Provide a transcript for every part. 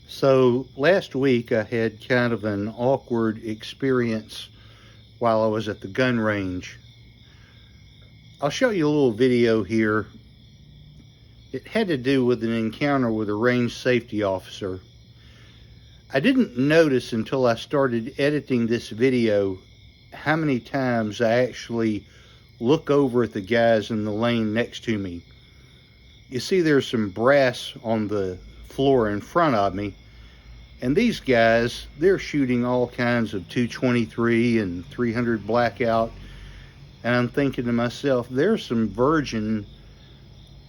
So last week I had kind of an awkward experience while I was at the gun range. I'll show you a little video here. It had to do with an encounter with a range safety officer. I didn't notice until I started editing this video how many times I actually look over at the guys in the lane next to me. You see there's some brass on the floor in front of me. And these guys, they're shooting all kinds of 223 and 300 blackout. And I'm thinking to myself, there's some virgin,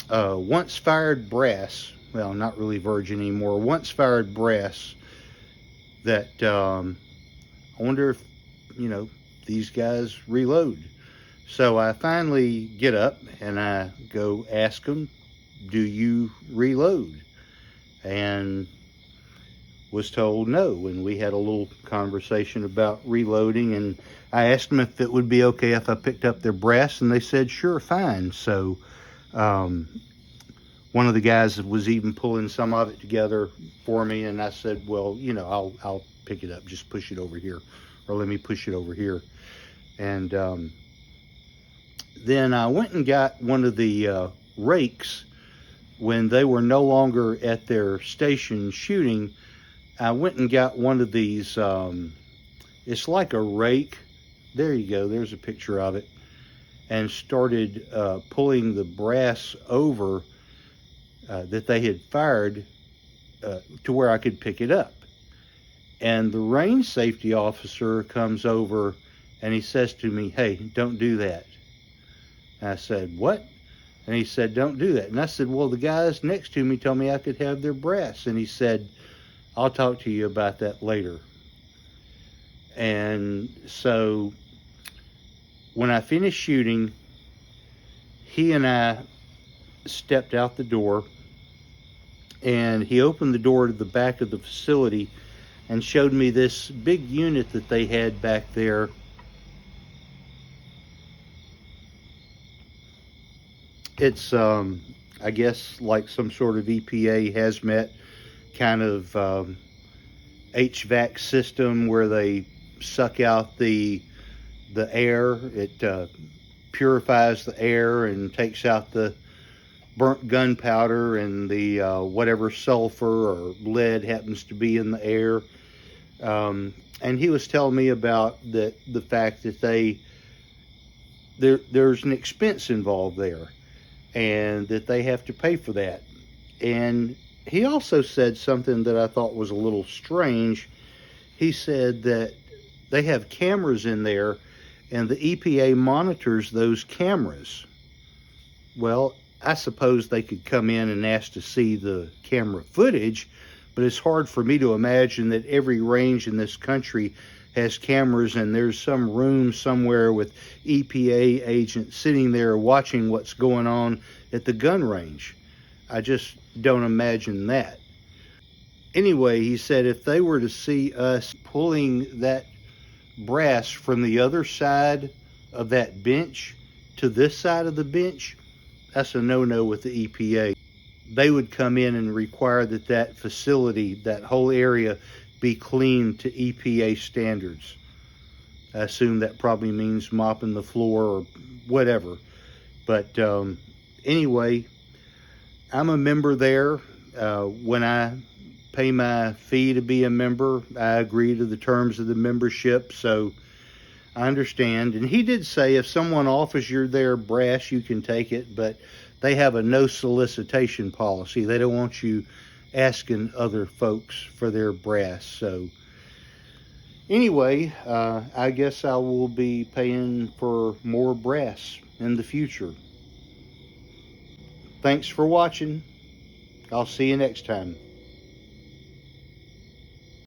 once fired brass, well, not really virgin anymore, once fired brass that I wonder if, these guys reload. So I finally get up and I go ask them, do you reload? And was told no, and we had a little conversation about reloading, and I asked them if it would be okay if I picked up their brass, and they said sure, fine. So one of the guys was even pulling some of it together for me, and I said, well, I'll pick it up, just push it over here, or let me push it over here. And then I went and got one of the rakes when they were no longer at their station shooting. I went and got one of these, it's like a rake. There you go, there's a picture of it. And started pulling the brass over that they had fired to where I could pick it up. And the range safety officer comes over and he says to me, hey, don't do that. And I said, what? And he said, don't do that. And I said, well, the guys next to me told me I could have their brass. And he said, I'll talk to you about that later. And so when I finished shooting, he and I stepped out the door, and he opened the door to the back of the facility and showed me this big unit that they had back there. It's, I guess, like some sort of EPA hazmat kind of HVAC system where they suck out the air. It purifies the air and takes out the burnt gunpowder and the whatever sulfur or lead happens to be in the air. And he was telling me about the fact that there's an expense involved there, and that they have to pay for that. And he also said something that I thought was a little strange. He said that they have cameras in there and the EPA monitors those cameras. Well, I suppose they could come in and ask to see the camera footage, but it's hard for me to imagine that every range in this country has cameras and there's some room somewhere with EPA agents sitting there watching what's going on at the gun range. I just don't imagine that. Anyway, he said if they were to see us pulling that brass from the other side of that bench to this side of the bench, that's a no-no with the EPA. They would come in and require that facility, that whole area, be cleaned to EPA standards. I assume that probably means mopping the floor or whatever. But anyway, I'm a member there. When I pay my fee to be a member, I agree to the terms of the membership, so I understand. And he did say if someone offers you their brass, you can take it, but they have a no solicitation policy. They don't want you asking other folks for their brass. So anyway, I guess I will be paying for more brass in the future. Thanks for watching. I'll see you next time.